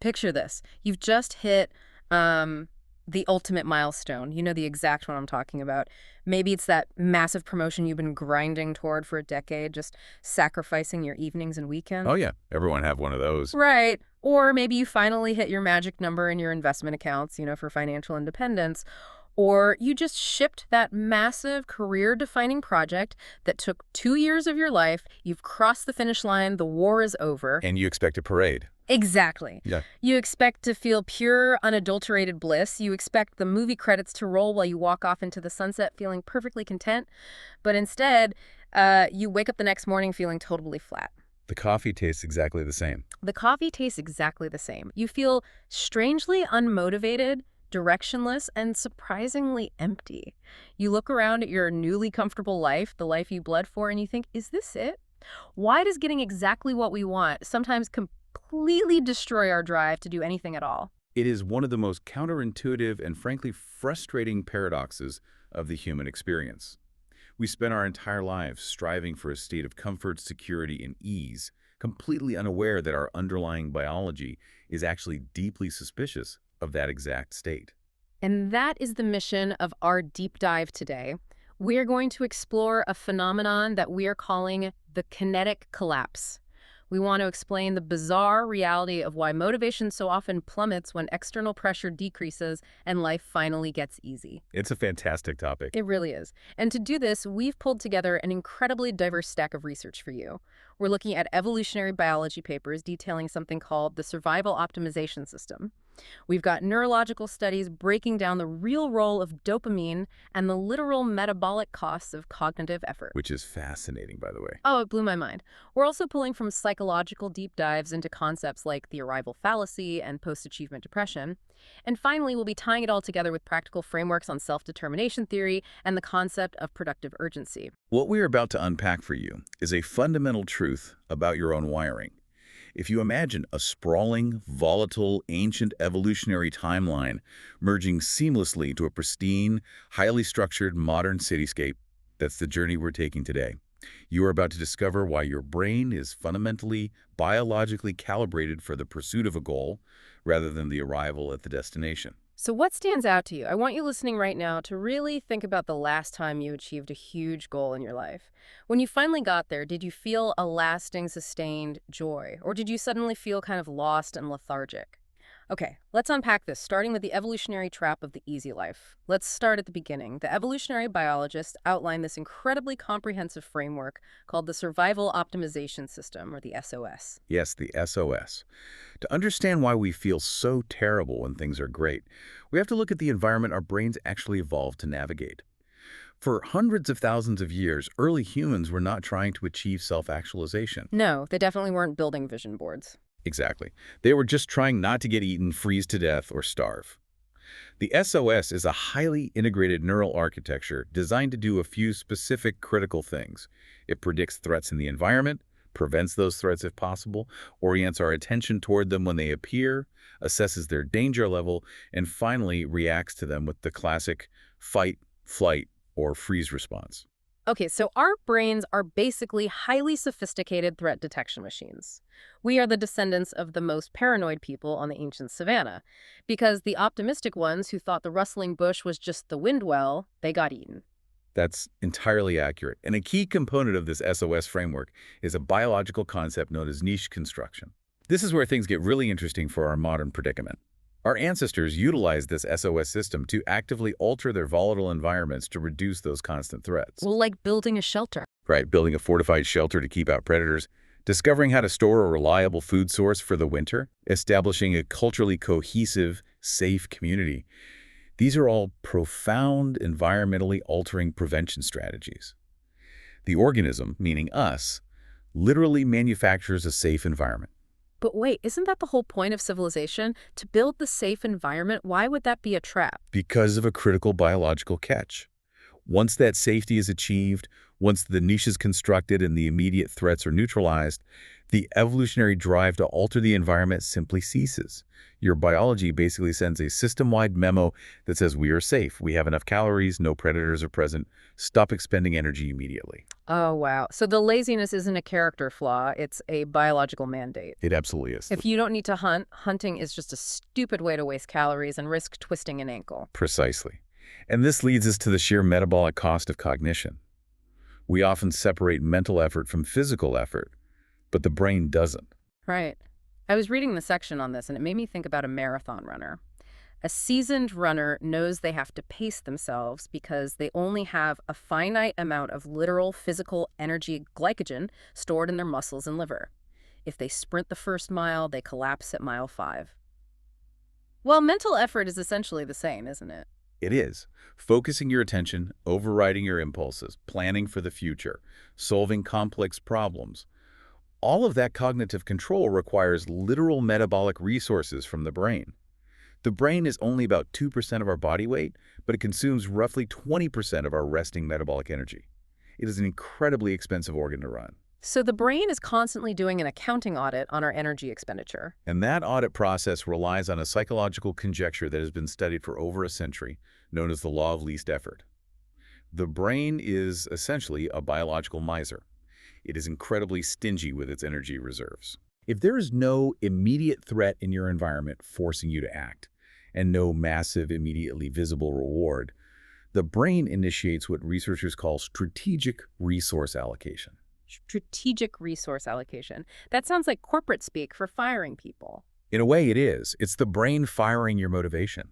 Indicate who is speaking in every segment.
Speaker 1: Picture this. You've just hit the ultimate milestone. You know the exact one I'm talking about. Maybe it's that massive promotion you've been grinding toward for a decade, just sacrificing your evenings and
Speaker 2: Oh
Speaker 1: weekends.
Speaker 2: yeah, everyone have one of those.
Speaker 1: Right. Or maybe you finally hit your magic number in your investment accounts, for financial independence. Or you just shipped that massive career-defining project that took 2 years of your life. You've crossed the finish line. The war is over.
Speaker 2: And you expect a parade.
Speaker 1: Exactly.
Speaker 2: Yeah.
Speaker 1: You expect to feel pure, unadulterated bliss. You expect the movie credits to roll while you walk off into the sunset feeling perfectly content. But instead, you wake up the next morning feeling totally flat.
Speaker 2: The coffee tastes exactly the same.
Speaker 1: The coffee tastes exactly the same. You feel strangely unmotivated, directionless, and surprisingly empty. You look around at your newly comfortable life, the life you bled for, and you think, is this it? Why does getting exactly what we want sometimes completely destroy our drive to do anything at all?
Speaker 2: It is one of the most counterintuitive and frankly frustrating paradoxes of the human experience. We spend our entire lives striving for a state of comfort, security, and ease, completely unaware that our underlying biology is actually deeply suspicious of that exact state.
Speaker 1: And that is the mission of our deep dive today. We are going to explore a phenomenon that we are calling the kinetic collapse. We want to explain the bizarre reality of why motivation so often plummets when external pressure decreases and life finally gets easy.
Speaker 2: It's a fantastic topic.
Speaker 1: It really is. And to do this, we've pulled together an incredibly diverse stack of research for you. We're looking at evolutionary biology papers detailing something called the survival optimization system. We've got neurological studies breaking down the real role of dopamine and the literal metabolic costs of cognitive effort.
Speaker 2: Which is fascinating, by the way.
Speaker 1: Oh, it blew my mind. We're also pulling from psychological deep dives into concepts like the arrival fallacy and post-achievement depression. And finally, we'll be tying it all together with practical frameworks on self-determination theory and the concept of productive urgency.
Speaker 2: What we're about to unpack for you is a fundamental truth about your own wiring. If you imagine a sprawling, volatile, ancient evolutionary timeline merging seamlessly to a pristine, highly structured modern cityscape, that's the journey we're taking today. You are about to discover why your brain is fundamentally, biologically calibrated for the pursuit of a goal rather than the arrival at the destination.
Speaker 1: So what stands out to you? I want you listening right now to really think about the last time you achieved a huge goal in your life. When you finally got there, did you feel a lasting, sustained joy? Or did you suddenly feel kind of lost and lethargic? Okay, let's unpack this, starting with the evolutionary trap of the easy life. Let's start at the beginning. The evolutionary biologists outlined this incredibly comprehensive framework called the Survival Optimization System, or the SOS.
Speaker 2: Yes, the SOS. To understand why we feel so terrible when things are great, we have to look at the environment our brains actually evolved to navigate. For hundreds of thousands of years, early humans were not trying to achieve self-actualization.
Speaker 1: No, they definitely weren't building vision boards.
Speaker 2: Exactly. They were just trying not to get eaten, freeze to death, or starve. The SOS is a highly integrated neural architecture designed to do a few specific critical things. It predicts threats in the environment, prevents those threats if possible, orients our attention toward them when they appear, assesses their danger level, and finally reacts to them with the classic fight, flight, or freeze response.
Speaker 1: Okay, so our brains are basically highly sophisticated threat detection machines. We are the descendants of the most paranoid people on the ancient savanna, because the optimistic ones who thought the rustling bush was just the wind well, they got eaten.
Speaker 2: That's entirely accurate. And a key component of this SOS framework is a biological concept known as niche construction. This is where things get really interesting for our modern predicament. Our ancestors utilized this SOS system to actively alter their volatile environments to reduce those constant threats.
Speaker 1: Well, like building a shelter.
Speaker 2: Right, building a fortified shelter to keep out predators, discovering how to store a reliable food source for the winter, establishing a culturally cohesive, safe community. These are all profound, environmentally altering prevention strategies. The organism, meaning us, literally manufactures a safe environment.
Speaker 1: But wait, isn't that the whole point of civilization? To build the safe environment? Why would that be a trap?
Speaker 2: Because of a critical biological catch. Once that safety is achieved, once the niche is constructed and the immediate threats are neutralized, The evolutionary drive to alter the environment simply ceases. Your biology basically sends a system-wide memo that says we are safe, we have enough calories, no predators are present, stop expending energy immediately.
Speaker 1: Oh, wow. So the laziness isn't a character flaw, it's a biological mandate.
Speaker 2: It absolutely is.
Speaker 1: If you don't need to hunt, hunting is just a stupid way to waste calories and risk twisting an ankle.
Speaker 2: Precisely. And this leads us to the sheer metabolic cost of cognition. We often separate mental effort from physical effort, but the brain doesn't.
Speaker 1: Right. I was reading the section on this, and it made me think about a marathon runner. A seasoned runner knows they have to pace themselves because they only have a finite amount of literal physical energy glycogen stored in their muscles and liver. If they sprint the first mile, they collapse at mile 5. Well, mental effort is essentially the same, isn't it?
Speaker 2: It is. Focusing your attention, overriding your impulses, planning for the future, solving complex problems. All of that cognitive control requires literal metabolic resources from the brain. The brain is only about 2% of our body weight, but it consumes roughly 20% of our resting metabolic energy. It is an incredibly expensive organ to run.
Speaker 1: So the brain is constantly doing an accounting audit on our energy expenditure.
Speaker 2: And that audit process relies on a psychological conjecture that has been studied for over a century, known as the law of least effort. The brain is essentially a biological miser. It is incredibly stingy with its energy reserves. If there is no immediate threat in your environment forcing you to act, and no massive, immediately visible reward, the brain initiates what researchers call strategic resource allocation.
Speaker 1: Strategic resource allocation. That sounds like corporate speak for firing people.
Speaker 2: In a way, it is. It's the brain firing your motivation.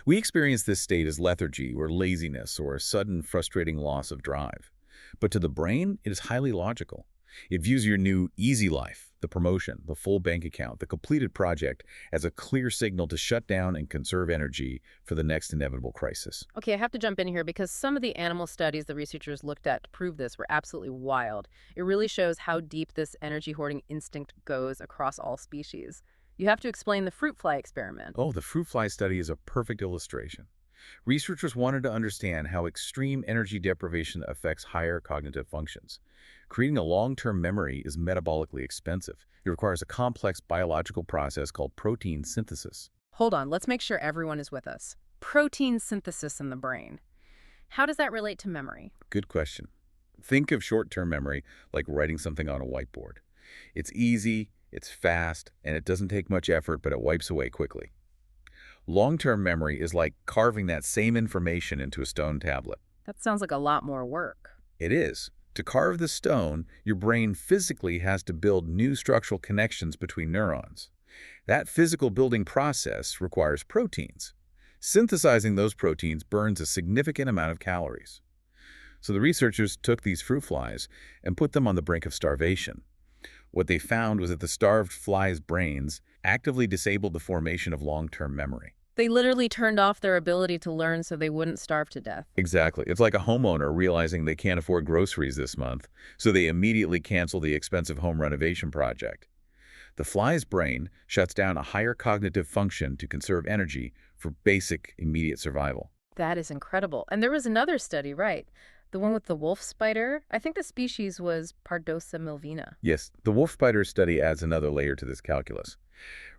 Speaker 2: We experience this state as lethargy or laziness or a sudden frustrating loss of drive. But to the brain, it is highly logical. It views your new easy life, the promotion, the full bank account, the completed project, as a clear signal to shut down and conserve energy for the next inevitable crisis.
Speaker 1: Okay, I have to jump in here because some of the animal studies the researchers looked at to prove this were absolutely wild. It really shows how deep this energy hoarding instinct goes across all species. You have to explain the fruit fly experiment.
Speaker 2: Oh, the fruit fly study is a perfect illustration. Researchers wanted to understand how extreme energy deprivation affects higher cognitive functions. Creating a long-term memory is metabolically expensive. It requires a complex biological process called protein synthesis.
Speaker 1: Hold on, let's make sure everyone is with us. Protein synthesis in the brain. How does that relate to memory?
Speaker 2: Good question. Think of short-term memory like writing something on a whiteboard. It's easy, it's fast, and it doesn't take much effort, but it wipes away quickly. Long-term memory is like carving that same information into a stone tablet.
Speaker 1: That sounds like a lot more work.
Speaker 2: It is. To carve the stone, your brain physically has to build new structural connections between neurons. That physical building process requires proteins. Synthesizing those proteins burns a significant amount of calories. So the researchers took these fruit flies and put them on the brink of starvation. What they found was that the starved flies' brains actively disabled the formation of long-term memory.
Speaker 1: They literally turned off their ability to learn so they wouldn't starve to death.
Speaker 2: Exactly. It's like a homeowner realizing they can't afford groceries this month, so they immediately cancel the expensive home renovation project. The fly's brain shuts down a higher cognitive function to conserve energy for basic, immediate survival.
Speaker 1: That is incredible. And there was another study, right? The one with the wolf spider? I think the species was Pardosa milvina.
Speaker 2: Yes, the wolf spider study adds another layer to this calculus.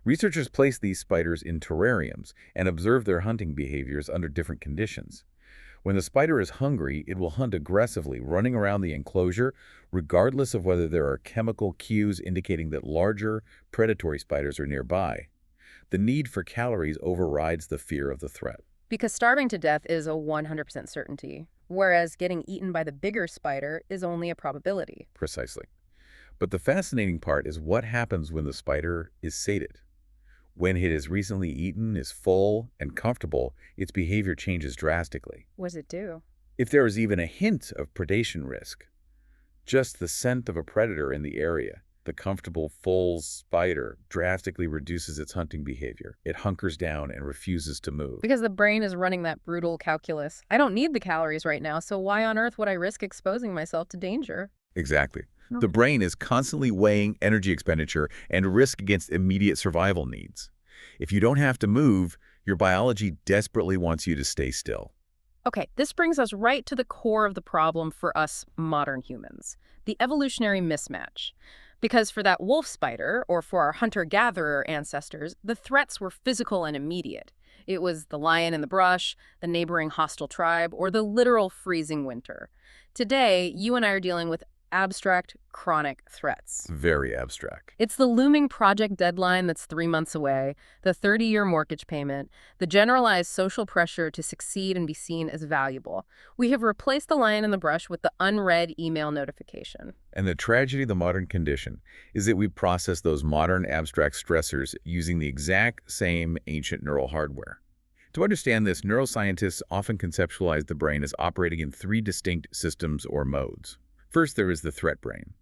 Speaker 2: Researchers place these spiders in terrariums and observe their hunting behaviors under different conditions. When the spider is hungry, it will hunt aggressively, running around the enclosure, regardless of whether there are chemical cues indicating that larger, predatory spiders are nearby. The need for calories overrides the fear of the threat.
Speaker 1: Because starving to death is a 100% certainty, whereas getting eaten by the bigger spider is only a probability.
Speaker 2: Precisely. But the fascinating part is what happens when the spider is sated. When it has recently eaten, is full, and comfortable, its behavior changes drastically.
Speaker 1: What does it do?
Speaker 2: If there is even a hint of predation risk, just the scent of a predator in the area, the comfortable, full spider drastically reduces its hunting behavior. It hunkers down and refuses to move.
Speaker 1: Because the brain is running that brutal calculus. I don't need the calories right now, so why on earth would I risk exposing myself to danger?
Speaker 2: Exactly. The brain is constantly weighing energy expenditure and risk against immediate survival needs. If you don't have to move, your biology desperately wants you to stay still.
Speaker 1: Okay, this brings us right to the core of the problem for us modern humans, the evolutionary mismatch. Because for that wolf spider, or for our hunter-gatherer ancestors, the threats were physical and immediate. It was the lion in the brush, the neighboring hostile tribe, or the literal freezing winter. Today, you and I are dealing with abstract, chronic threats.
Speaker 2: Very abstract.
Speaker 1: It's the looming project deadline that's 3 months away, the 30-year mortgage payment, the generalized social pressure to succeed and be seen as valuable. We have replaced the lion in the brush with the unread email notification.
Speaker 2: And the tragedy of the modern condition is that we process those modern abstract stressors using the exact same ancient neural hardware. To understand this, neuroscientists often conceptualize the brain as operating in 3 distinct systems or modes. First, there is the threat brain.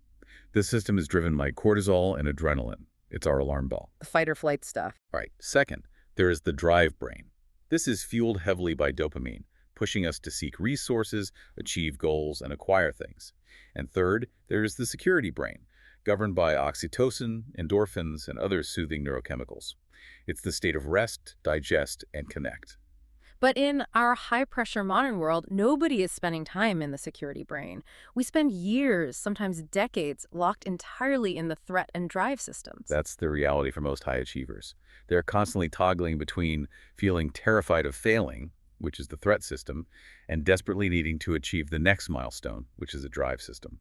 Speaker 2: This system is driven by cortisol and adrenaline. It's our alarm bell.
Speaker 1: The fight or flight stuff.
Speaker 2: All right. Second, there is the drive brain. This is fueled heavily by dopamine, pushing us to seek resources, achieve goals, and acquire things. And third, there is the security brain, governed by oxytocin, endorphins, and other soothing neurochemicals. It's the state of rest, digest, and connect.
Speaker 1: But in our high-pressure modern world, nobody is spending time in the security brain. We spend years, sometimes decades, locked entirely in the threat and drive systems.
Speaker 2: That's the reality for most high achievers. They're constantly toggling between feeling terrified of failing, which is the threat system, and desperately needing to achieve the next milestone, which is a drive system.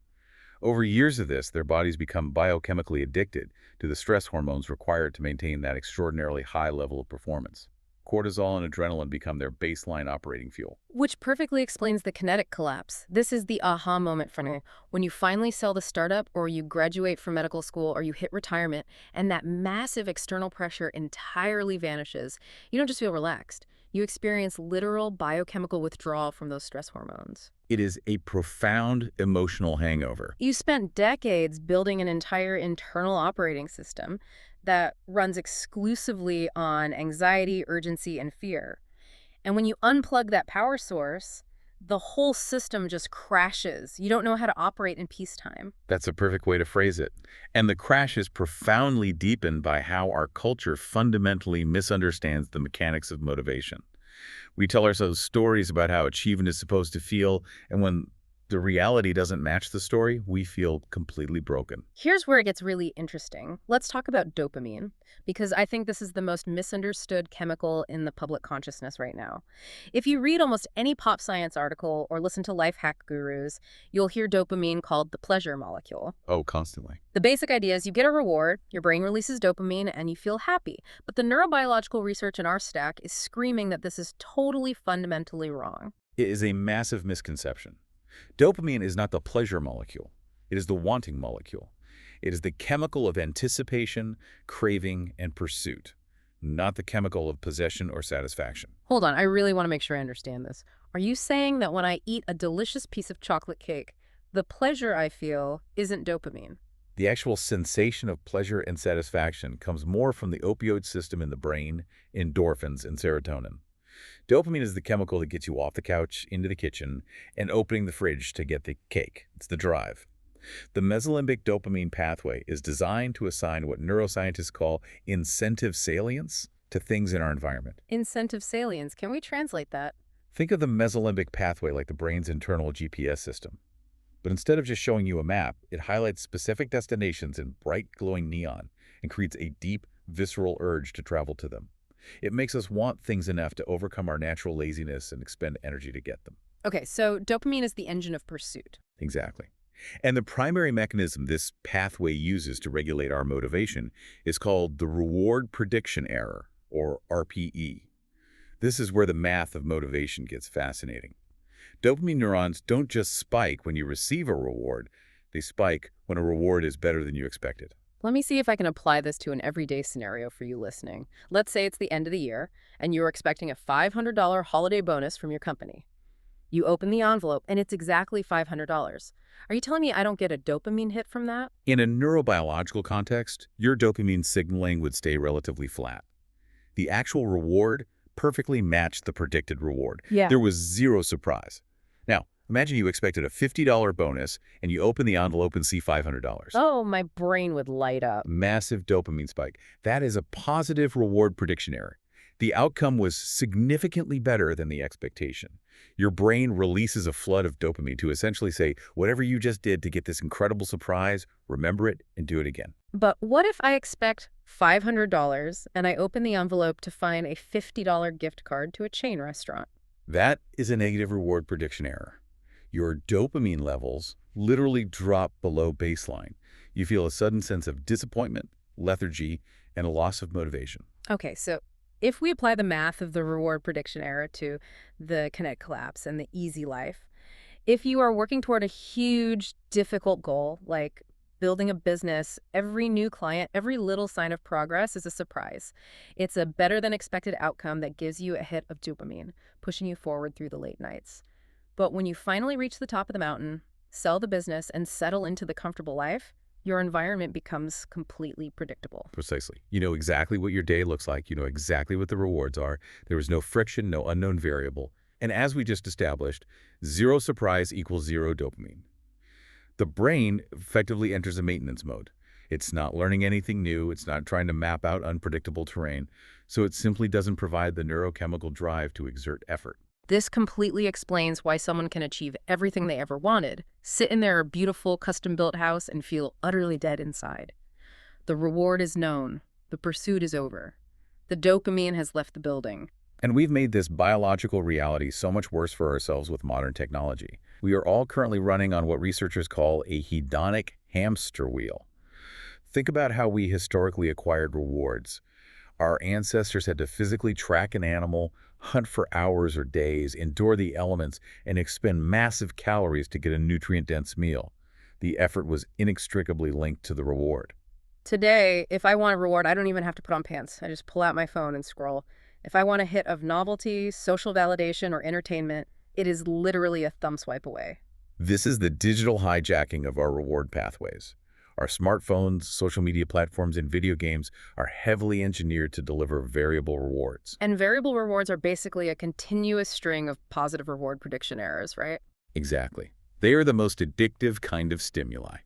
Speaker 2: Over years of this, their bodies become biochemically addicted to the stress hormones required to maintain that extraordinarily high level of performance. Cortisol and adrenaline become their baseline operating fuel.
Speaker 1: Which perfectly explains the kinetic collapse. This is the aha moment for me. When you finally sell the startup, or you graduate from medical school, or you hit retirement, and that massive external pressure entirely vanishes, you don't just feel relaxed. You experience literal biochemical withdrawal from those stress hormones.
Speaker 2: It is a profound emotional hangover.
Speaker 1: You spent decades building an entire internal operating system that runs exclusively on anxiety, urgency, and fear. And when you unplug that power source, the whole system just crashes. You don't know how to operate in peacetime.
Speaker 2: That's a perfect way to phrase it. And the crash is profoundly deepened by how our culture fundamentally misunderstands the mechanics of motivation. We tell ourselves stories about how achievement is supposed to feel, and when the reality doesn't match the story, we feel completely broken.
Speaker 1: Here's where it gets really interesting. Let's talk about dopamine, because I think this is the most misunderstood chemical in the public consciousness right now. If you read almost any pop science article or listen to life hack gurus, you'll hear dopamine called the pleasure molecule.
Speaker 2: Oh, constantly.
Speaker 1: The basic idea is you get a reward, your brain releases dopamine, and you feel happy. But the neurobiological research in our stack is screaming that this is totally fundamentally wrong.
Speaker 2: It is a massive misconception. Dopamine is not the pleasure molecule. It is the wanting molecule. It is the chemical of anticipation, craving, and pursuit, not the chemical of possession or satisfaction.
Speaker 1: Hold on, I really want to make sure I understand this. Are you saying that when I eat a delicious piece of chocolate cake, the pleasure I feel isn't dopamine?
Speaker 2: The actual sensation of pleasure and satisfaction comes more from the opioid system in the brain, endorphins, and serotonin. Dopamine is the chemical that gets you off the couch, into the kitchen, and opening the fridge to get the cake. It's the drive. The mesolimbic dopamine pathway is designed to assign what neuroscientists call incentive salience to things in our environment.
Speaker 1: Incentive salience. Can we translate that?
Speaker 2: Think of the mesolimbic pathway like the brain's internal GPS system. But instead of just showing you a map, it highlights specific destinations in bright glowing neon and creates a deep, visceral urge to travel to them. It makes us want things enough to overcome our natural laziness and expend energy to get them.
Speaker 1: Okay, so dopamine is the engine of pursuit.
Speaker 2: Exactly. And the primary mechanism this pathway uses to regulate our motivation is called the reward prediction error, or RPE. This is where the math of motivation gets fascinating. Dopamine neurons don't just spike when you receive a reward, they spike when a reward is better than you expected.
Speaker 1: Let me see if I can apply this to an everyday scenario for you listening. Let's say it's the end of the year, and you're expecting a $500 holiday bonus from your company. You open the envelope, and it's exactly $500. Are you telling me I don't get a dopamine hit from that?
Speaker 2: In a neurobiological context, your dopamine signaling would stay relatively flat. The actual reward perfectly matched the predicted reward.
Speaker 1: Yeah.
Speaker 2: There was zero surprise. Now, imagine you expected a $50 bonus and you open the envelope and see $500.
Speaker 1: Oh, my brain would light up.
Speaker 2: Massive dopamine spike. That is a positive reward prediction error. The outcome was significantly better than the expectation. Your brain releases a flood of dopamine to essentially say, whatever you just did to get this incredible surprise, remember it and do it again.
Speaker 1: But what if I expect $500 and I open the envelope to find a $50 gift card to a chain restaurant?
Speaker 2: That is a negative reward prediction error. Your dopamine levels literally drop below baseline. You feel a sudden sense of disappointment, lethargy, and a loss of motivation.
Speaker 1: Okay, so if we apply the math of the reward prediction error to the kinetic collapse and the easy life, if you are working toward a huge, difficult goal, like building a business, every new client, every little sign of progress is a surprise. It's a better than expected outcome that gives you a hit of dopamine, pushing you forward through the late nights. But when you finally reach the top of the mountain, sell the business, and settle into the comfortable life, your environment becomes completely predictable.
Speaker 2: Precisely. You know exactly what your day looks like. You know exactly what the rewards are. There is no friction, no unknown variable. And as we just established, zero surprise equals zero dopamine. The brain effectively enters a maintenance mode. It's not learning anything new. It's not trying to map out unpredictable terrain. So it simply doesn't provide the neurochemical drive to exert effort.
Speaker 1: This completely explains why someone can achieve everything they ever wanted, sit in their beautiful custom-built house, and feel utterly dead inside. The reward is known. The pursuit is over. The dopamine has left the building.
Speaker 2: And we've made this biological reality so much worse for ourselves with modern technology. We are all currently running on what researchers call a hedonic hamster wheel. Think about how we historically acquired rewards. Our ancestors had to physically track an animal, hunt for hours or days, endure the elements, and expend massive calories to get a nutrient-dense meal. The effort was inextricably linked to the reward.
Speaker 1: Today, if I want a reward, I don't even have to put on pants. I just pull out my phone and scroll. If I want a hit of novelty, social validation, or entertainment, it is literally a thumb swipe away.
Speaker 2: This is the digital hijacking of our reward pathways. Our smartphones, social media platforms, and video games are heavily engineered to deliver variable rewards.
Speaker 1: And variable rewards are basically a continuous string of positive reward prediction errors, right?
Speaker 2: Exactly. They are the most addictive kind of stimuli.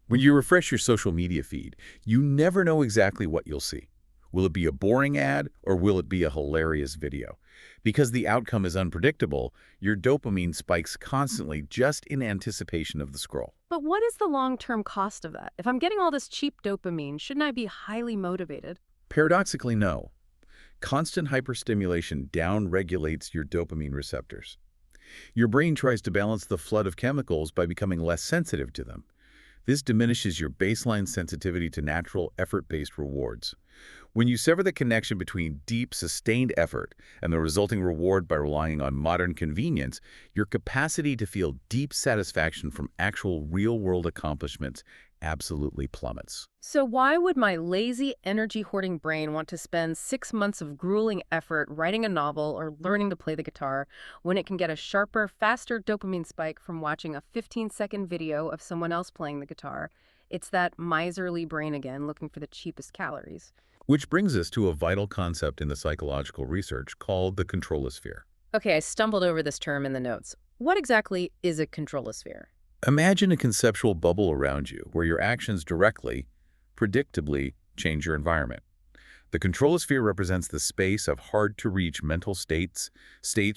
Speaker 2: When you refresh your social media feed, you never know exactly what you'll see. Will it be a boring ad or will it be a hilarious video? Because the outcome is unpredictable, your dopamine spikes constantly just in anticipation of the scroll.
Speaker 1: But what is the long-term cost of that? If I'm getting all this cheap dopamine, shouldn't I be highly motivated?
Speaker 2: Paradoxically, no. Constant hyperstimulation downregulates your dopamine receptors. Your brain tries to balance the flood of chemicals by becoming less sensitive to them. This diminishes your baseline sensitivity to natural effort-based rewards. When you sever the connection between deep, sustained effort and the resulting reward by relying on modern convenience, your capacity to feel deep satisfaction from actual real-world accomplishments absolutely plummets.
Speaker 1: So why would my lazy, energy-hoarding brain want to spend 6 months of grueling effort writing a novel or learning to play the guitar when it can get a sharper, faster dopamine spike from watching a 15-second video of someone else playing the guitar? It's that miserly brain again, looking for the cheapest calories.
Speaker 2: Which brings us to a vital concept in the psychological research called the controlosphere.
Speaker 1: Okay, I stumbled over this term in the notes. What exactly is a controlosphere?
Speaker 2: Imagine a conceptual bubble around you where your actions directly, predictably, change your environment. The controlosphere represents the space of hard-to-reach mental states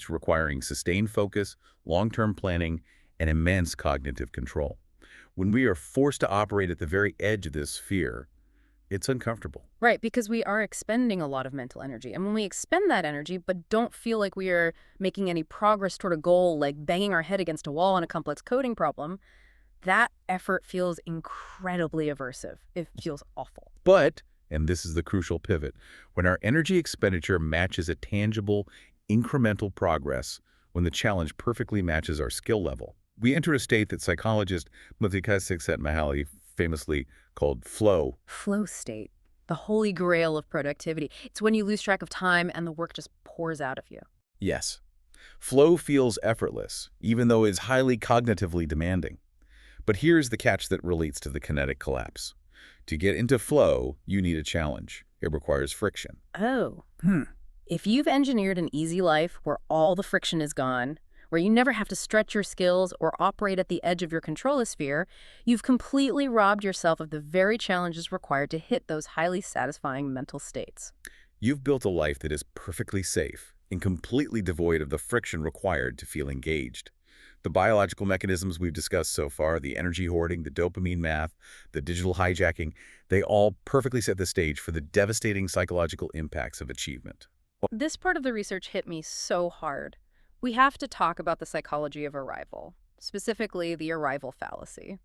Speaker 2: requiring sustained focus, long-term planning, and immense cognitive control. When we are forced to operate at the very edge of this sphere, it's uncomfortable.
Speaker 1: Right, because we are expending a lot of mental energy. And when we expend that energy but don't feel like we are making any progress toward a goal, like banging our head against a wall on a complex coding problem, that effort feels incredibly aversive. It feels awful.
Speaker 2: But, and this is the crucial pivot, when our energy expenditure matches a tangible, incremental progress, when the challenge perfectly matches our skill level, we enter a state that psychologist Mudhika Csikszentmihalyi famously called flow.
Speaker 1: Flow state, the holy grail of productivity. It's when you lose track of time and the work just pours out of you.
Speaker 2: Yes. Flow feels effortless, even though it's highly cognitively demanding. But here's the catch that relates to the kinetic collapse. To get into flow, you need a challenge. It requires friction.
Speaker 1: Oh. If you've engineered an easy life where all the friction is gone, where you never have to stretch your skills or operate at the edge of your controlosphere, you've completely robbed yourself of the very challenges required to hit those highly satisfying mental states.
Speaker 2: You've built a life that is perfectly safe and completely devoid of the friction required to feel engaged. The biological mechanisms we've discussed so far, the energy hoarding, the dopamine math, the digital hijacking, they all perfectly set the stage for the devastating psychological impacts of achievement.
Speaker 1: This part of the research hit me so hard. We have to talk about the psychology of arrival, specifically the arrival fallacy.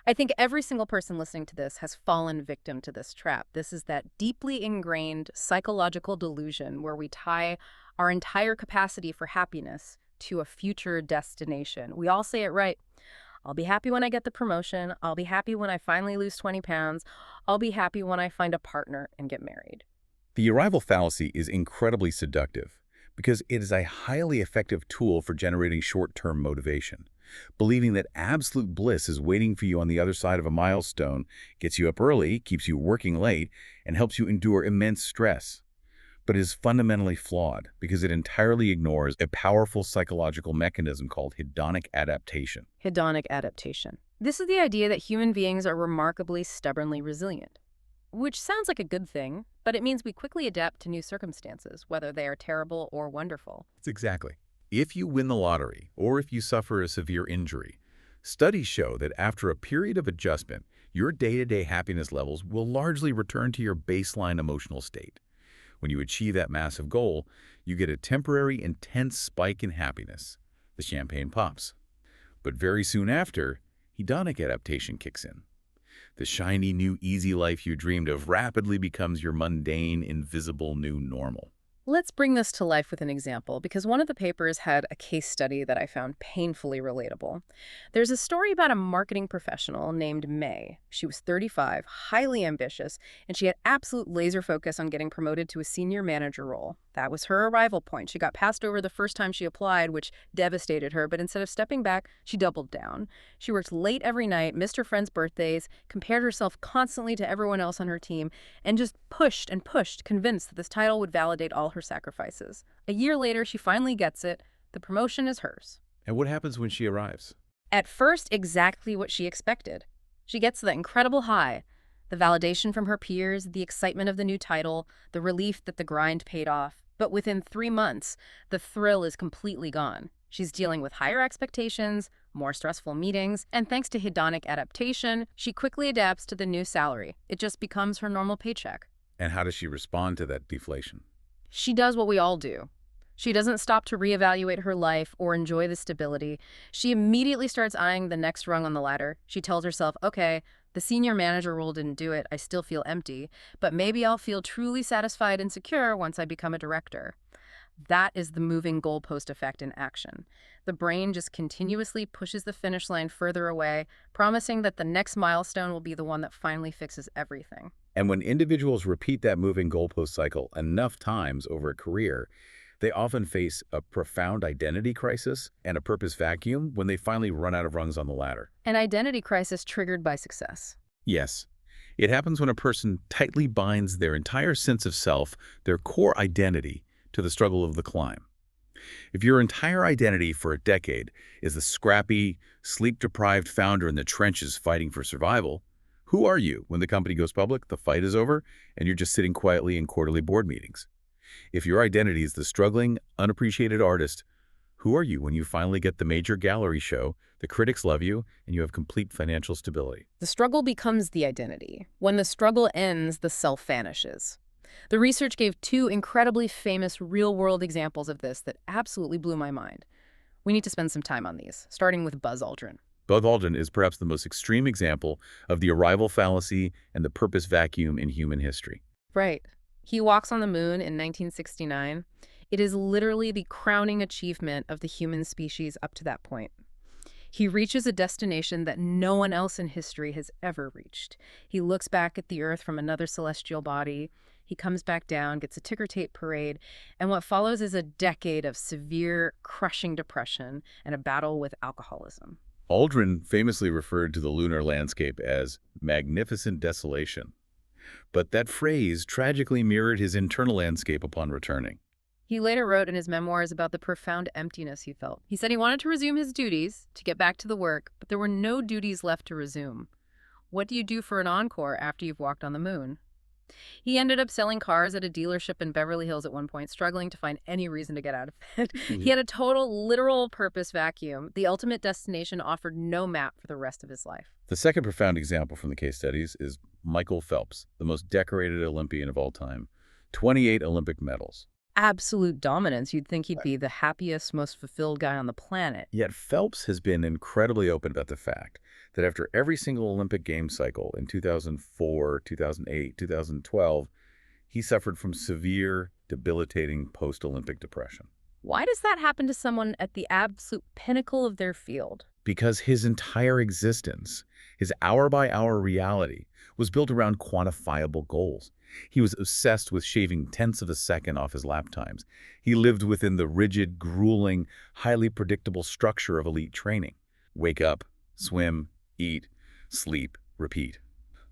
Speaker 1: I think every single person listening to this has fallen victim to this trap. This is that deeply ingrained psychological delusion where we tie our entire capacity for happiness to a future destination. We all say it right. I'll be happy when I get the promotion. I'll be happy when I finally lose 20 pounds. I'll be happy when I find a partner and get married.
Speaker 2: The arrival fallacy is incredibly seductive because it is a highly effective tool for generating short-term motivation. Believing that absolute bliss is waiting for you on the other side of a milestone gets you up early, keeps you working late, and helps you endure immense stress. But it is fundamentally flawed because it entirely ignores a powerful psychological mechanism called hedonic adaptation.
Speaker 1: Hedonic adaptation. This is the idea that human beings are remarkably stubbornly resilient, which sounds like a good thing, but it means we quickly adapt to new circumstances, whether they are terrible or wonderful.
Speaker 2: It's exactly. If you win the lottery or if you suffer a severe injury, studies show that after a period of adjustment, your day-to-day happiness levels will largely return to your baseline emotional state. When you achieve that massive goal, you get a temporary, intense spike in happiness. The champagne pops. But very soon after, hedonic adaptation kicks in. The shiny, new, easy life you dreamed of rapidly becomes your mundane, invisible new normal.
Speaker 1: Let's bring this to life with an example, because one of the papers had a case study that I found painfully relatable. There's a story about a marketing professional named May. She was 35, highly ambitious, and she had absolute laser focus on getting promoted to a senior manager role. That was her arrival point. She got passed over the first time she applied, which devastated her, but instead of stepping back, she doubled down. She worked late every night, missed her friends' birthdays, compared herself constantly to everyone else on her team, and just pushed and pushed, convinced that this title would validate all her sacrifices. A year later, she finally gets it. The promotion is hers.
Speaker 2: And what happens when she arrives?
Speaker 1: At first, exactly what she expected. She gets the incredible high, the validation from her peers, the excitement of the new title, the relief that the grind paid off. But within 3 months, the thrill is completely gone. She's dealing with higher expectations, more stressful meetings, and thanks to hedonic adaptation, she quickly adapts to the new salary. It just becomes her normal paycheck.
Speaker 2: And how does she respond to that deflation?
Speaker 1: She does what we all do. She doesn't stop to reevaluate her life or enjoy the stability. She immediately starts eyeing the next rung on the ladder. She tells herself, okay, the senior manager role didn't do it. I still feel empty, but maybe I'll feel truly satisfied and secure once I become a director. That is the moving goalpost effect in action. The brain just continuously pushes the finish line further away, promising that the next milestone will be the one that finally fixes everything.
Speaker 2: And when individuals repeat that moving goalpost cycle enough times over a career, they often face a profound identity crisis and a purpose vacuum when they finally run out of rungs on the ladder.
Speaker 1: An identity crisis triggered by success.
Speaker 2: Yes, it happens when a person tightly binds their entire sense of self, their core identity, to the struggle of the climb. If your entire identity for a decade is the scrappy, sleep-deprived founder in the trenches fighting for survival, who are you when the company goes public, the fight is over, and you're just sitting quietly in quarterly board meetings? If your identity is the struggling, unappreciated artist, who are you when you finally get the major gallery show, the critics love you, and you have complete financial stability?
Speaker 1: The struggle becomes the identity. When the struggle ends, the self vanishes. The research gave 2 incredibly famous real-world examples of this that absolutely blew my mind. We need to spend some time on these, starting with Buzz Aldrin.
Speaker 2: Buzz Aldrin is perhaps the most extreme example of the arrival fallacy and the purpose vacuum in human history.
Speaker 1: Right. He walks on the moon in 1969. It is literally the crowning achievement of the human species up to that point. He reaches a destination that no one else in history has ever reached. He looks back at the Earth from another celestial body. He comes back down, gets a ticker tape parade, and what follows is a decade of severe, crushing depression and a battle with alcoholism.
Speaker 2: Aldrin famously referred to the lunar landscape as magnificent desolation. But that phrase tragically mirrored his internal landscape upon returning.
Speaker 1: He later wrote in his memoirs about the profound emptiness he felt. He said he wanted to resume his duties, to get back to the work, but there were no duties left to resume. What do you do for an encore after you've walked on the moon? He ended up selling cars at a dealership in Beverly Hills at one point, struggling to find any reason to get out of it. He
Speaker 2: Mhm.
Speaker 1: had a total literal purpose vacuum. The ultimate destination offered no map for the rest of his life.
Speaker 2: The second profound example from the case studies is Michael Phelps, the most decorated Olympian of all time. 28 Olympic medals.
Speaker 1: Absolute dominance. You'd think he'd be the happiest, most fulfilled guy on the planet.
Speaker 2: Yet Phelps has been incredibly open about the fact that after every single Olympic Games cycle in 2004, 2008, 2012, he suffered from severe, debilitating post-Olympic depression.
Speaker 1: Why does that happen to someone at the absolute pinnacle of their field?
Speaker 2: Because his entire existence, his hour-by-hour reality, was built around quantifiable goals. He was obsessed with shaving tenths of a second off his lap times. He lived within the rigid, grueling, highly predictable structure of elite training. Wake up, swim, eat, sleep, repeat.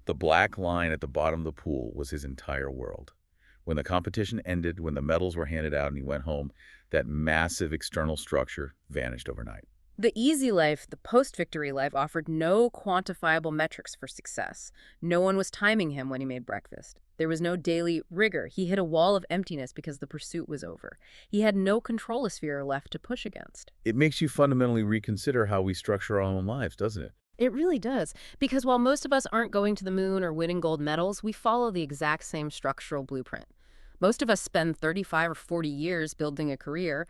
Speaker 2: The black line at the bottom of the pool was his entire world. When the competition ended, when the medals were handed out and he went home, that massive external structure vanished overnight.
Speaker 1: The easy life, the post-victory life, offered no quantifiable metrics for success. No one was timing him when he made breakfast. There was no daily rigor. He hit a wall of emptiness because the pursuit was over. He had no control-sphere left to push against.
Speaker 2: It makes you fundamentally reconsider how we structure our own lives, doesn't it?
Speaker 1: It really does. Because while most of us aren't going to the moon or winning gold medals, we follow the exact same structural blueprint. Most of us spend 35 or 40 years building a career.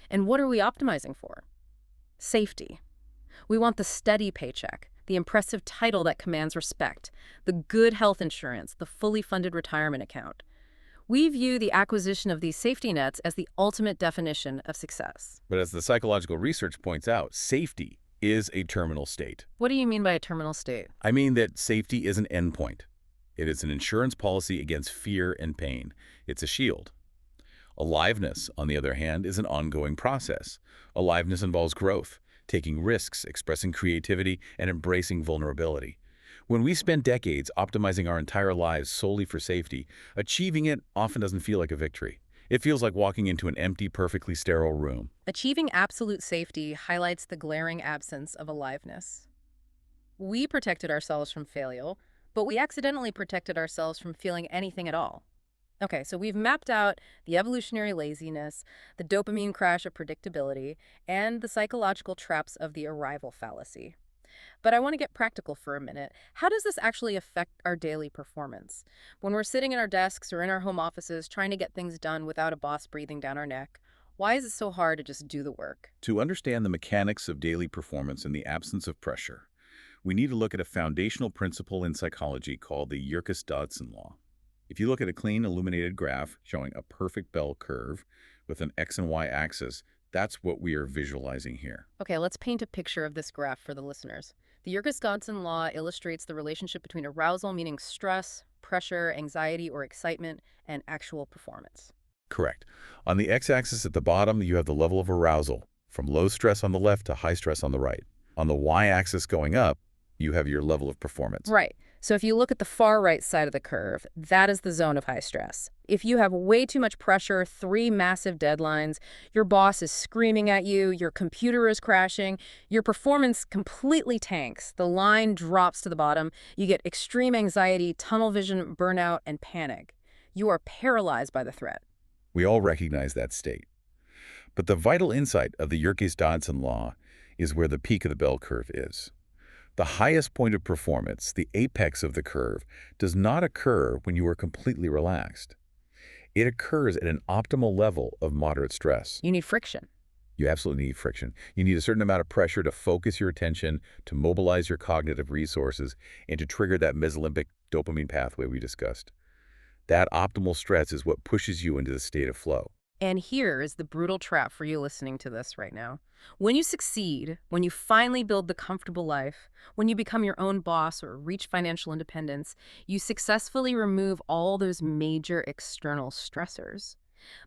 Speaker 1: And what are we optimizing for? Safety. We want the steady paycheck, the impressive title that commands respect, the good health insurance, the fully funded retirement account. We view the acquisition of these safety nets as the ultimate definition of success.
Speaker 2: But as the psychological research points out, safety is a terminal state.
Speaker 1: What do you mean by a terminal state?
Speaker 2: I mean that safety is an endpoint. It is an insurance policy against fear and pain. It's a shield. Aliveness, on the other hand, is an ongoing process. Aliveness involves growth, taking risks, expressing creativity, and embracing vulnerability. When we spend decades optimizing our entire lives solely for safety, achieving it often doesn't feel like a victory. It feels like walking into an empty, perfectly sterile room.
Speaker 1: Achieving absolute safety highlights the glaring absence of aliveness. We protected ourselves from failure, but we accidentally protected ourselves from feeling anything at all. Okay, so we've mapped out the evolutionary laziness, the dopamine crash of predictability, and the psychological traps of the arrival fallacy. But I want to get practical for a minute. How does this actually affect our daily performance? When we're sitting at our desks or in our home offices trying to get things done without a boss breathing down our neck, why is it so hard to just do the work?
Speaker 2: To understand the mechanics of daily performance in the absence of pressure, we need to look at a foundational principle in psychology called the Yerkes-Dodson law. If you look at a clean, illuminated graph showing a perfect bell curve with an x and y axis, that's what we are visualizing here.
Speaker 1: Okay, let's paint a picture of this graph for the listeners. The Yerkes-Dodson law illustrates the relationship between arousal, meaning stress, pressure, anxiety, or excitement, and actual performance.
Speaker 2: Correct. On the x-axis at the bottom, you have the level of arousal, from low stress on the left to high stress on the right. On the y-axis going up, you have your level of performance.
Speaker 1: Right. So if you look at the far right side of the curve, that is the zone of high stress. If you have way too much pressure, 3 massive deadlines, your boss is screaming at you, your computer is crashing, your performance completely tanks, the line drops to the bottom, you get extreme anxiety, tunnel vision, burnout, and panic. You are paralyzed by the threat.
Speaker 2: We all recognize that state. But the vital insight of the Yerkes-Dodson law is where the peak of the bell curve is. The highest point of performance, the apex of the curve, does not occur when you are completely relaxed. It occurs at an optimal level of moderate stress.
Speaker 1: You need friction.
Speaker 2: You absolutely need friction. You need a certain amount of pressure to focus your attention, to mobilize your cognitive resources, and to trigger that mesolimbic dopamine pathway we discussed. That optimal stress is what pushes you into the state of flow.
Speaker 1: And here is the brutal trap for you listening to this right now. When you succeed, when you finally build the comfortable life, when you become your own boss or reach financial independence, you successfully remove all those major external stressors.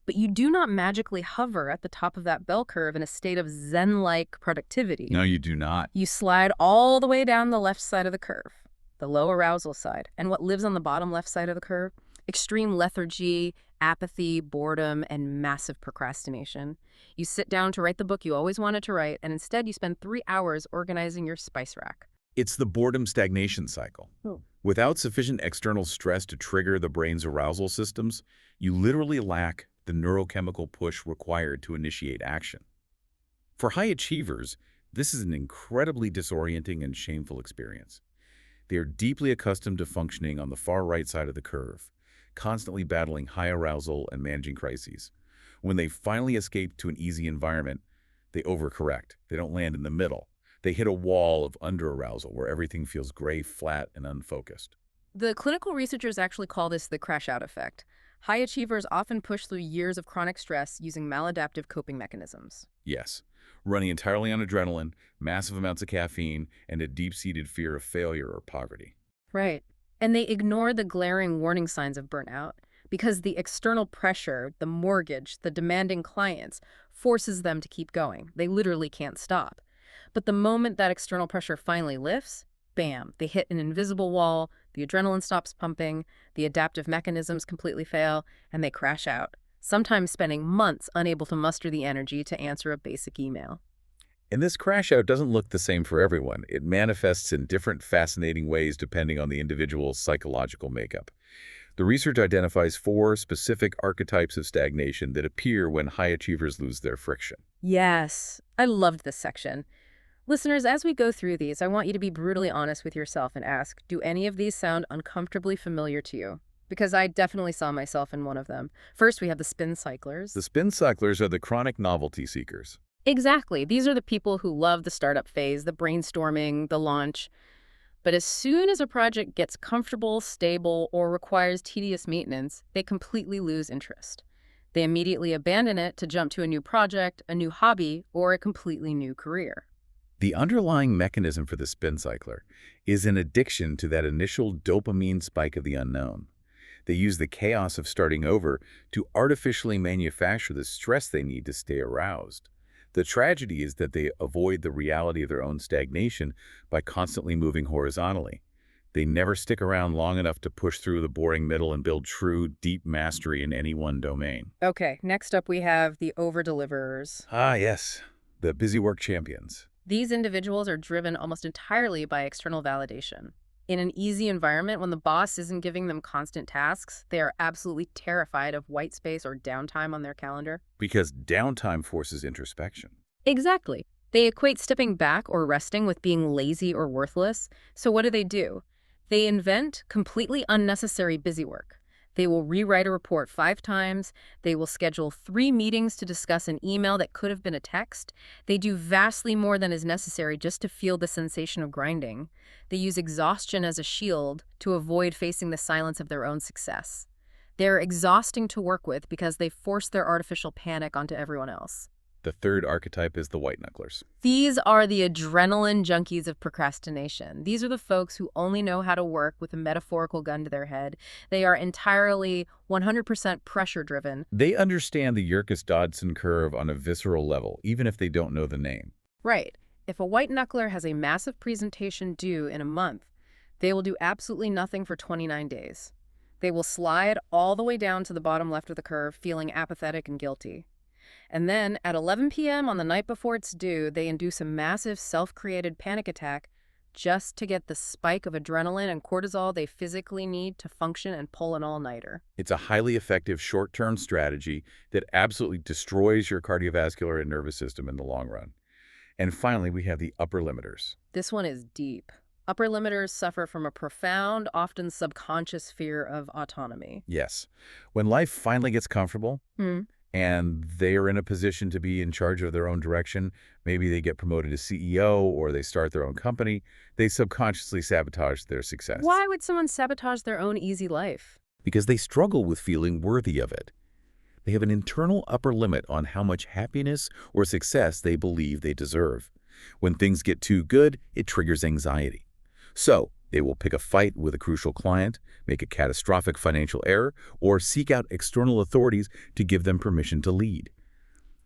Speaker 1: But you do not magically hover at the top of that bell curve in a state of Zen-like productivity.
Speaker 2: No, you do not.
Speaker 1: You slide all the way down the left side of the curve, the low arousal side. And what lives on the bottom left side of the curve? Extreme lethargy, apathy, boredom, and massive procrastination. You sit down to write the book you always wanted to write, and instead you spend 3 hours organizing your spice rack.
Speaker 2: It's the boredom stagnation cycle.
Speaker 1: Oh.
Speaker 2: Without sufficient external stress to trigger the brain's arousal systems, you literally lack the neurochemical push required to initiate action. For high achievers, this is an incredibly disorienting and shameful experience. They are deeply accustomed to functioning on the far right side of the curve, constantly battling high arousal and managing crises. When they finally escape to an easy environment, they overcorrect. They don't land in the middle. They hit a wall of under-arousal where everything feels gray, flat, and unfocused.
Speaker 1: The clinical researchers actually call this the crash-out effect. High achievers often push through years of chronic stress using maladaptive coping mechanisms.
Speaker 2: Yes, running entirely on adrenaline, massive amounts of caffeine, and a deep-seated fear of failure or poverty.
Speaker 1: Right. And they ignore the glaring warning signs of burnout because the external pressure, the mortgage, the demanding clients, forces them to keep going. They literally can't stop. But the moment that external pressure finally lifts, bam, they hit an invisible wall, the adrenaline stops pumping, the adaptive mechanisms completely fail, and they crash out, sometimes spending months unable to muster the energy to answer a basic email.
Speaker 2: And this crash out doesn't look the same for everyone. It manifests in different fascinating ways depending on the individual's psychological makeup. The research identifies 4 specific archetypes of stagnation that appear when high achievers lose their friction.
Speaker 1: Yes, I loved this section. Listeners, as we go through these, I want you to be brutally honest with yourself and ask, do any of these sound uncomfortably familiar to you? Because I definitely saw myself in one of them. First, we have the spin cyclers.
Speaker 2: The spin cyclers are the chronic novelty seekers.
Speaker 1: Exactly. These are the people who love the startup phase, the brainstorming, the launch. But as soon as a project gets comfortable, stable, or requires tedious maintenance, they completely lose interest. They immediately abandon it to jump to a new project, a new hobby, or a completely new career.
Speaker 2: The underlying mechanism for the spin cycler is an addiction to that initial dopamine spike of the unknown. They use the chaos of starting over to artificially manufacture the stress they need to stay aroused. The tragedy is that they avoid the reality of their own stagnation by constantly moving horizontally. They never stick around long enough to push through the boring middle and build true, deep mastery in any one domain.
Speaker 1: Okay, next up we have the over-deliverers.
Speaker 2: Ah, yes, the busy work champions.
Speaker 1: These individuals are driven almost entirely by external validation. In an easy environment, when the boss isn't giving them constant tasks, they are absolutely terrified of white space or downtime on their calendar.
Speaker 2: Because downtime forces introspection.
Speaker 1: Exactly. They equate stepping back or resting with being lazy or worthless. So what do? They invent completely unnecessary busy work. They will rewrite a report 5 times. They will schedule 3 meetings to discuss an email that could have been a text. They do vastly more than is necessary just to feel the sensation of grinding. They use exhaustion as a shield to avoid facing the silence of their own success. They're exhausting to work with because they force their artificial panic onto everyone else.
Speaker 2: The third archetype is the white knucklers.
Speaker 1: These are the adrenaline junkies of procrastination. These are the folks who only know how to work with a metaphorical gun to their head. They are entirely 100% pressure-driven.
Speaker 2: They understand the Yerkes-Dodson curve on a visceral level, even if they don't know the name.
Speaker 1: Right. If a white knuckler has a massive presentation due in a month, they will do absolutely nothing for 29 days. They will slide all the way down to the bottom left of the curve, feeling apathetic and guilty. And then, at 11 p.m. on the night before it's due, they induce a massive self-created panic attack just to get the spike of adrenaline and cortisol they physically need to function and pull an all-nighter.
Speaker 2: It's a highly effective short-term strategy that absolutely destroys your cardiovascular and nervous system in the long run. And finally, we have the upper limiters.
Speaker 1: This one is deep. Upper limiters suffer from a profound, often subconscious fear of autonomy.
Speaker 2: Yes. When life finally gets comfortable, and they are in a position to be in charge of their own direction, maybe they get promoted to CEO or they start their own company, they subconsciously sabotage their success.
Speaker 1: Why would someone sabotage their own easy life?
Speaker 2: Because they struggle with feeling worthy of it. They have an internal upper limit on how much happiness or success they believe they deserve. When things get too good, it triggers anxiety. So, they will pick a fight with a crucial client, make a catastrophic financial error, or seek out external authorities to give them permission to lead.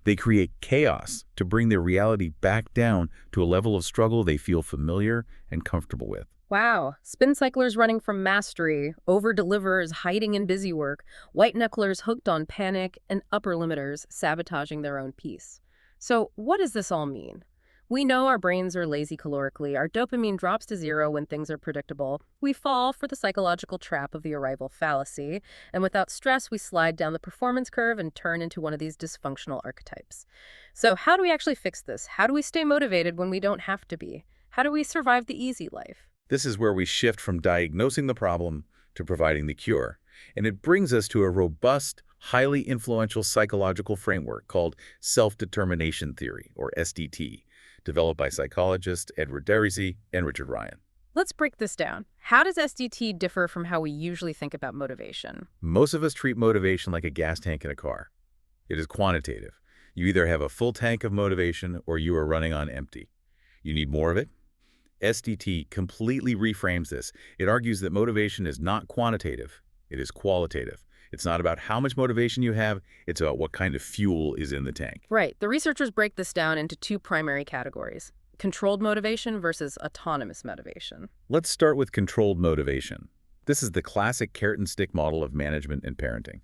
Speaker 2: They create chaos to bring their reality back down to a level of struggle they feel familiar and comfortable with.
Speaker 1: Wow. Spin cyclers running from mastery, over-deliverers hiding in busy work, white knucklers hooked on panic, and upper limiters sabotaging their own peace. So what does this all mean? We know our brains are lazy calorically. Our dopamine drops to zero when things are predictable. We fall for the psychological trap of the arrival fallacy, and without stress, we slide down the performance curve and turn into one of these dysfunctional archetypes. So, how do we actually fix this? How do we stay motivated when we don't have to be? How do we survive the easy life?
Speaker 2: This is where we shift from diagnosing the problem to providing the cure. And it brings us to a robust, highly influential psychological framework called self-determination theory, or SDT, developed by psychologists Edward Derizy and Richard Ryan.
Speaker 1: Let's break this down. How does SDT differ from how we usually think about motivation?
Speaker 2: Most of us treat motivation like a gas tank in a car. It is quantitative. You either have a full tank of motivation or you are running on empty. You need more of it? SDT completely reframes this. It argues that motivation is not quantitative, it is qualitative. It's not about how much motivation you have, it's about what kind of fuel is in the tank.
Speaker 1: Right. The researchers break this down into two primary categories: controlled motivation versus autonomous motivation.
Speaker 2: Let's start with controlled motivation. This is the classic carrot and stick model of management and parenting.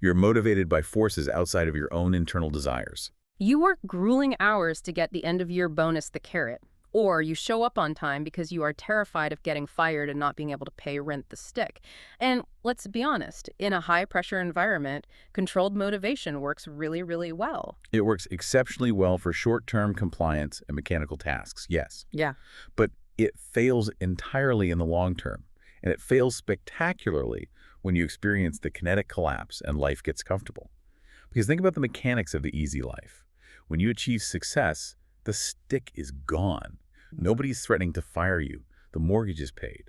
Speaker 2: You're motivated by forces outside of your own internal desires.
Speaker 1: You work grueling hours to get the end-of-year bonus, the carrot. Or you show up on time because you are terrified of getting fired and not being able to pay rent, the stick. And let's be honest, in a high-pressure environment, controlled motivation works really, really well.
Speaker 2: It works exceptionally well for short-term compliance and mechanical tasks, yes.
Speaker 1: Yeah.
Speaker 2: But it fails entirely in the long term. And it fails spectacularly when you experience the kinetic collapse and life gets comfortable. Because think about the mechanics of the easy life. When you achieve success, the stick is gone. Nobody's threatening to fire you. The mortgage is paid.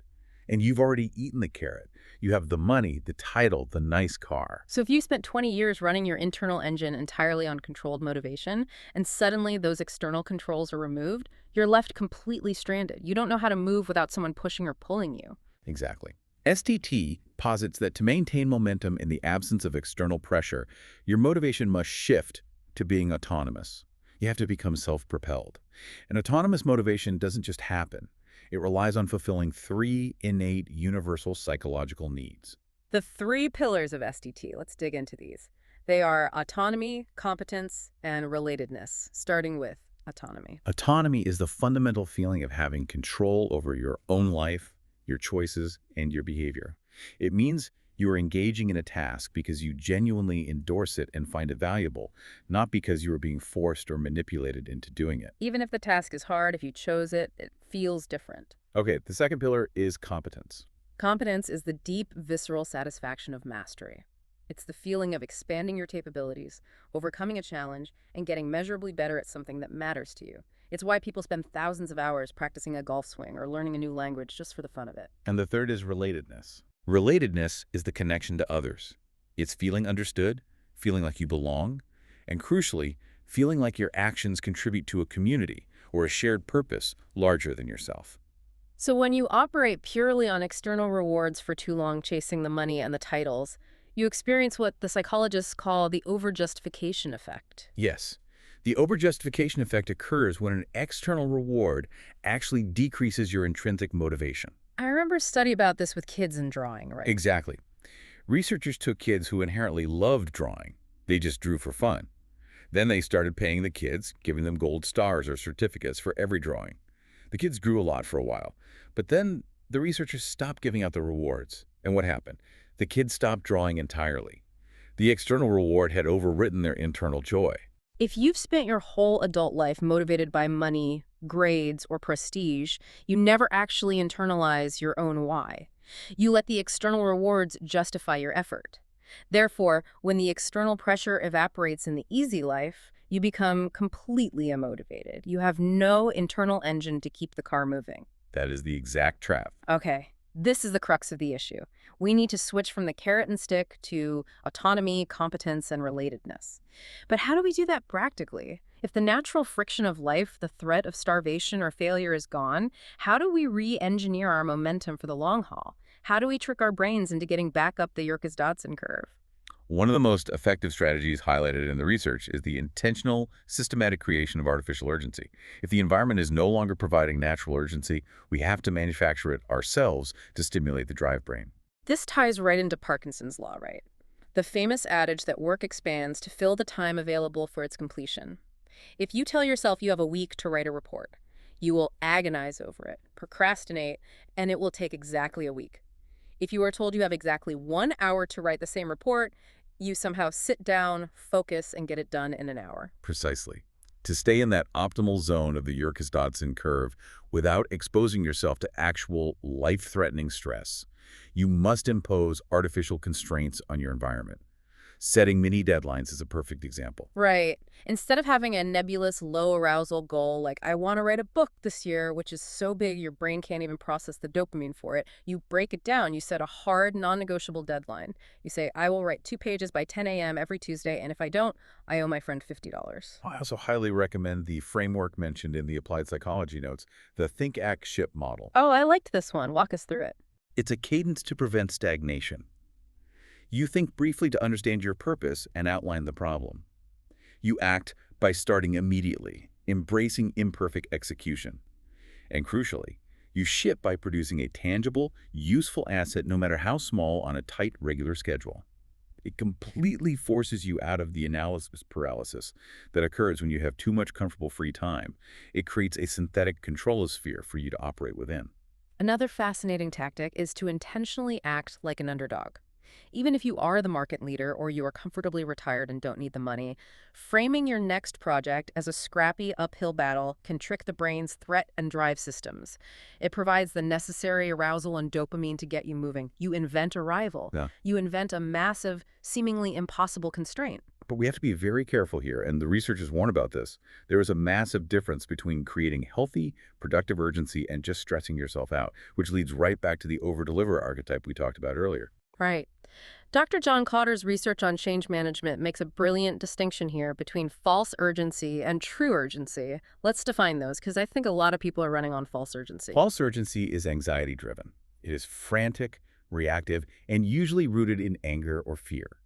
Speaker 2: And you've already eaten the carrot. You have the money, the title, the nice car.
Speaker 1: So if you spent 20 years running your internal engine entirely on controlled motivation, and suddenly those external controls are removed, you're left completely stranded. You don't know how to move without someone pushing or pulling you.
Speaker 2: Exactly. SDT posits that to maintain momentum in the absence of external pressure, your motivation must shift to being autonomous. You have to become self-propelled. And autonomous motivation doesn't just happen. It relies on fulfilling three innate universal psychological needs.
Speaker 1: The three pillars of SDT, let's dig into these. They are autonomy, competence, and relatedness, starting with autonomy.
Speaker 2: Autonomy is the fundamental feeling of having control over your own life, your choices, and your behavior. It means you are engaging in a task because you genuinely endorse it and find it valuable, not because you are being forced or manipulated into doing it.
Speaker 1: Even if the task is hard, if you chose it, it feels different.
Speaker 2: Okay, the second pillar is competence.
Speaker 1: Competence is the deep, visceral satisfaction of mastery. It's the feeling of expanding your capabilities, overcoming a challenge, and getting measurably better at something that matters to you. It's why people spend thousands of hours practicing a golf swing or learning a new language just for the fun of it.
Speaker 2: And the third is relatedness. Relatedness is the connection to others. It's feeling understood, feeling like you belong, and crucially, feeling like your actions contribute to a community or a shared purpose larger than yourself.
Speaker 1: So when you operate purely on external rewards for too long, chasing the money and the titles, you experience what the psychologists call the overjustification effect.
Speaker 2: Yes, the overjustification effect occurs when an external reward actually decreases your intrinsic motivation.
Speaker 1: I remember a study about this with kids in drawing, right?
Speaker 2: Exactly. Researchers took kids who inherently loved drawing. They just drew for fun. Then they started paying the kids, giving them gold stars or certificates for every drawing. The kids grew a lot for a while, but then the researchers stopped giving out the rewards. And what happened? The kids stopped drawing entirely. The external reward had overwritten their internal joy.
Speaker 1: If you've spent your whole adult life motivated by money, grades, or prestige, you never actually internalize your own why. You let the external rewards justify your effort. Therefore, when the external pressure evaporates in the easy life, you become completely unmotivated. You have no internal engine to keep the car moving.
Speaker 2: That is the exact trap.
Speaker 1: Okay, this is the crux of the issue. We need to switch from the carrot and stick to autonomy, competence, and relatedness. But how do we do that practically? If the natural friction of life, the threat of starvation or failure is gone, how do we re-engineer our momentum for the long haul? How do we trick our brains into getting back up the Yerkes-Dodson curve?
Speaker 2: One of the most effective strategies highlighted in the research is the intentional, systematic creation of artificial urgency. If the environment is no longer providing natural urgency, we have to manufacture it ourselves to stimulate the drive brain.
Speaker 1: This ties right into Parkinson's law, right? The famous adage that work expands to fill the time available for its completion. If you tell yourself you have a week to write a report, you will agonize over it, procrastinate, and it will take exactly a week. If you are told you have exactly 1 hour to write the same report, you somehow sit down, focus, and get it done in an hour.
Speaker 2: Precisely. To stay in that optimal zone of the Yerkes-Dodson curve without exposing yourself to actual life-threatening stress, you must impose artificial constraints on your environment. Setting mini deadlines is a perfect example.
Speaker 1: Right. Instead of having a nebulous, low arousal goal like, I want to write a book this year, which is so big your brain can't even process the dopamine for it, you break it down. You set a hard, non negotiable deadline. You say, I will write 2 pages by 10 a.m. every Tuesday, and if I don't, I owe my friend $50.
Speaker 2: I also highly recommend the framework mentioned in the Applied Psychology notes, the Think, Act, Ship model.
Speaker 1: Oh, I liked this one. Walk us through it.
Speaker 2: It's a cadence to prevent stagnation. You think briefly to understand your purpose and outline the problem. You act by starting immediately, embracing imperfect execution. And crucially, you ship by producing a tangible, useful asset no matter how small on a tight, regular schedule. It completely forces you out of the analysis paralysis that occurs when you have too much comfortable free time. It creates a synthetic controlosphere for you to operate within.
Speaker 1: Another fascinating tactic is to intentionally act like an underdog. Even if you are the market leader or you are comfortably retired and don't need the money, framing your next project as a scrappy uphill battle can trick the brain's threat and drive systems. It provides the necessary arousal and dopamine to get you moving. You invent a rival.
Speaker 2: Yeah.
Speaker 1: You invent a massive, seemingly impossible constraint.
Speaker 2: But we have to be very careful here, and the researchers warn about this. There is a massive difference between creating healthy, productive urgency and just stressing yourself out, which leads right back to the over-deliver archetype we talked about earlier.
Speaker 1: Right. Dr. John Cotter's research on change management makes a brilliant distinction here between false urgency and true urgency. Let's define those, because I think a lot of people are running on false urgency.
Speaker 2: False urgency is anxiety-driven. It is frantic, reactive, and usually rooted in anger or fear.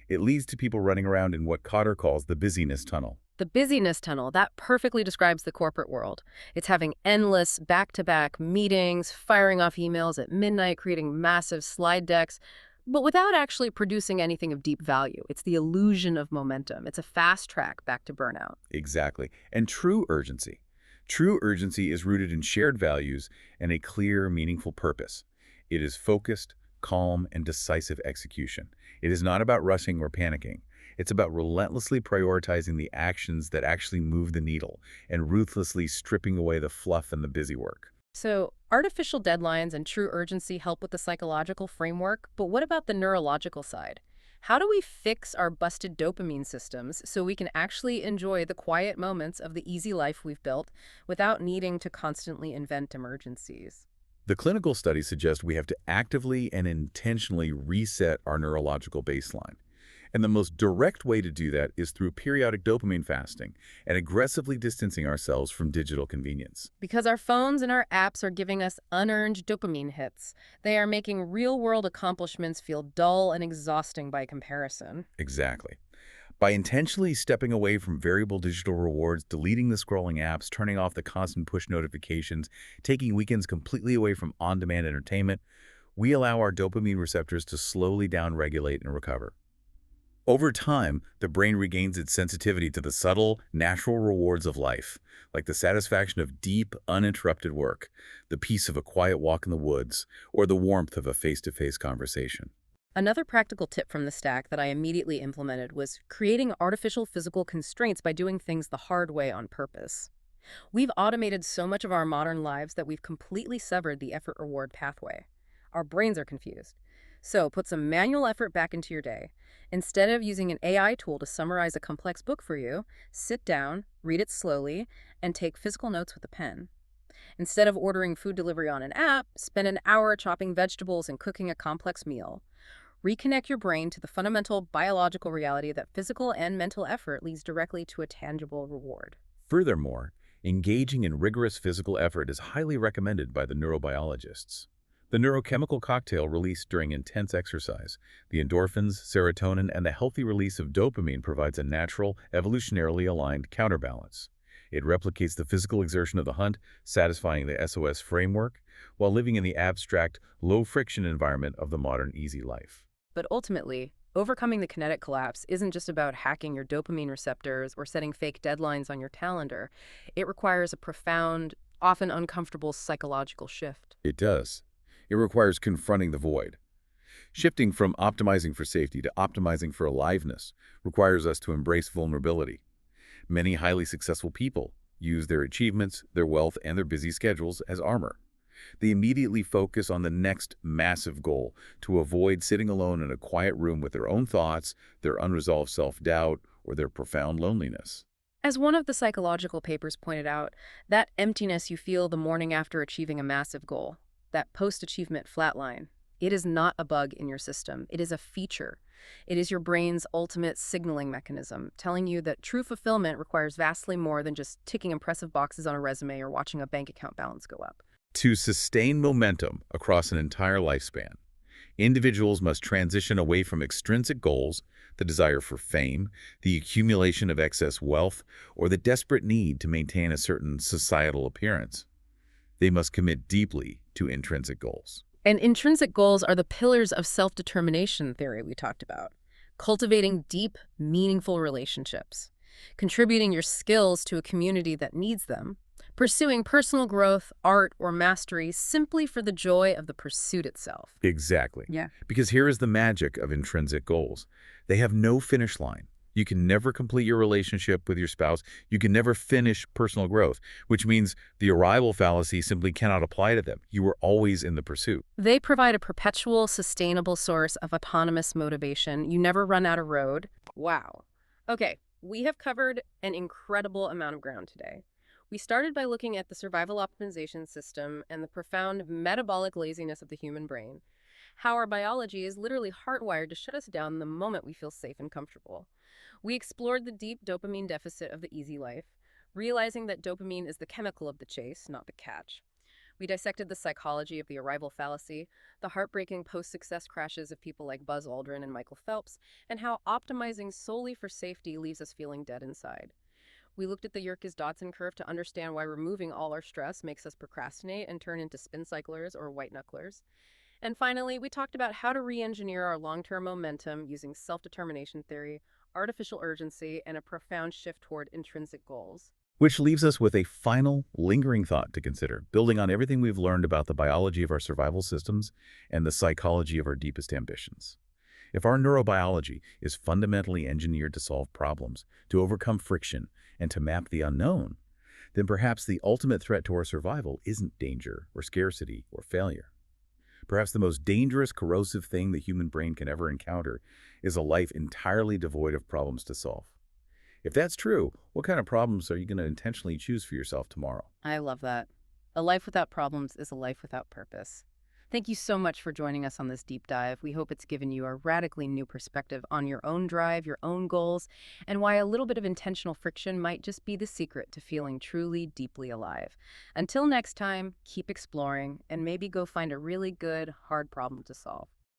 Speaker 2: It leads to people running around in what Cotter calls the busyness tunnel.
Speaker 1: The busyness tunnel, that perfectly describes the corporate world. It's having endless back-to-back meetings, firing off emails at midnight, creating massive slide decks, but without actually producing anything of deep value. It's the illusion of momentum. It's a fast track back to burnout.
Speaker 2: Exactly. And true urgency. True urgency is rooted in shared values and a clear, meaningful purpose. It is focused, calm, and decisive execution. It is not about rushing or panicking. It's about relentlessly prioritizing the actions that actually move the needle and ruthlessly stripping away the fluff and the busy work.
Speaker 1: So, artificial deadlines and true urgency help with the psychological framework, but what about the neurological side? How do we fix our busted dopamine systems so we can actually enjoy the quiet moments of the easy life we've built without needing to constantly invent emergencies?
Speaker 2: The clinical studies suggest we have to actively and intentionally reset our neurological baseline. And the most direct way to do that is through periodic dopamine fasting and aggressively distancing ourselves from digital convenience.
Speaker 1: Because our phones and our apps are giving us unearned dopamine hits. They are making real-world accomplishments feel dull and exhausting by comparison.
Speaker 2: Exactly. By intentionally stepping away from variable digital rewards, deleting the scrolling apps, turning off the constant push notifications, taking weekends completely away from on-demand entertainment, we allow our dopamine receptors to slowly downregulate and recover. Over time, the brain regains its sensitivity to the subtle, natural rewards of life, like the satisfaction of deep, uninterrupted work, the peace of a quiet walk in the woods, or the warmth of a face-to-face conversation.
Speaker 1: Another practical tip from the stack that I immediately implemented was creating artificial physical constraints by doing things the hard way on purpose. We've automated so much of our modern lives that we've completely severed the effort-reward pathway. Our brains are confused. So put some manual effort back into your day. Instead of using an AI tool to summarize a complex book for you, sit down, read it slowly, and take physical notes with a pen. Instead of ordering food delivery on an app, spend an hour chopping vegetables and cooking a complex meal. Reconnect your brain to the fundamental biological reality that physical and mental effort leads directly to a tangible reward.
Speaker 2: Furthermore, engaging in rigorous physical effort is highly recommended by the neurobiologists. The neurochemical cocktail released during intense exercise, the endorphins, serotonin, and the healthy release of dopamine provides a natural, evolutionarily aligned counterbalance. It replicates the physical exertion of the hunt, satisfying the SOS framework, while living in the abstract, low-friction environment of the modern easy life.
Speaker 1: But ultimately, Overcoming the kinetic collapse isn't just about hacking your dopamine receptors or setting fake deadlines on your calendar. It requires a profound, often uncomfortable psychological shift.
Speaker 2: It does. It requires confronting the void. Shifting from optimizing for safety to optimizing for aliveness requires us to embrace vulnerability. Many highly successful people use their achievements, their wealth, and their busy schedules as armor. They immediately focus on the next massive goal to avoid sitting alone in a quiet room with their own thoughts, their unresolved self-doubt, or their profound loneliness.
Speaker 1: As one of the psychological papers pointed out, that emptiness you feel the morning after achieving a massive goal, that post-achievement flatline, it is not a bug in your system. It is a feature. It is your brain's ultimate signaling mechanism, telling you that true fulfillment requires vastly more than just ticking impressive boxes on a resume or watching a bank account balance go up.
Speaker 2: To sustain momentum across an entire lifespan, individuals must transition away from extrinsic goals, the desire for fame, the accumulation of excess wealth, or the desperate need to maintain a certain societal appearance. They must commit deeply to intrinsic goals.
Speaker 1: And intrinsic goals are the pillars of self-determination theory we talked about. Cultivating deep, meaningful relationships, contributing your skills to a community that needs them, pursuing personal growth, art, or mastery simply for the joy of the pursuit itself.
Speaker 2: Exactly.
Speaker 1: Yeah.
Speaker 2: Because here is the magic of intrinsic goals. They have no finish line. You can never complete your relationship with your spouse. You can never finish personal growth, which means the arrival fallacy simply cannot apply to them. You are always in the pursuit.
Speaker 1: They provide a perpetual, sustainable source of autonomous motivation. You never run out of road. Wow. Okay, we have covered an incredible amount of ground today. We started by looking at the survival optimization system and the profound metabolic laziness of the human brain, how our biology is literally hardwired to shut us down the moment we feel safe and comfortable. We explored the deep dopamine deficit of the easy life, realizing that dopamine is the chemical of the chase, not the catch. We dissected the psychology of the arrival fallacy, the heartbreaking post-success crashes of people like Buzz Aldrin and Michael Phelps, and how optimizing solely for safety leaves us feeling dead inside. We looked at the Yerkes-Dodson curve to understand why removing all our stress makes us procrastinate and turn into spin cyclers or white knucklers. And finally, we talked about how to re-engineer our long-term momentum using self-determination theory, artificial urgency, and a profound shift toward intrinsic goals.
Speaker 2: Which leaves us with a final, lingering thought to consider, building on everything we've learned about the biology of our survival systems and the psychology of our deepest ambitions. If our neurobiology is fundamentally engineered to solve problems, to overcome friction, and to map the unknown, then perhaps the ultimate threat to our survival isn't danger or scarcity or failure. Perhaps the most dangerous, corrosive thing the human brain can ever encounter is a life entirely devoid of problems to solve. If that's true, what kind of problems are you going to intentionally choose for yourself tomorrow?
Speaker 1: I love that. A life without problems is a life without purpose. Thank you so much for joining us on this deep dive. We hope it's given you a radically new perspective on your own drive, your own goals, and why a little bit of intentional friction might just be the secret to feeling truly, deeply alive. Until next time, keep exploring and maybe go find a really good, hard problem to solve.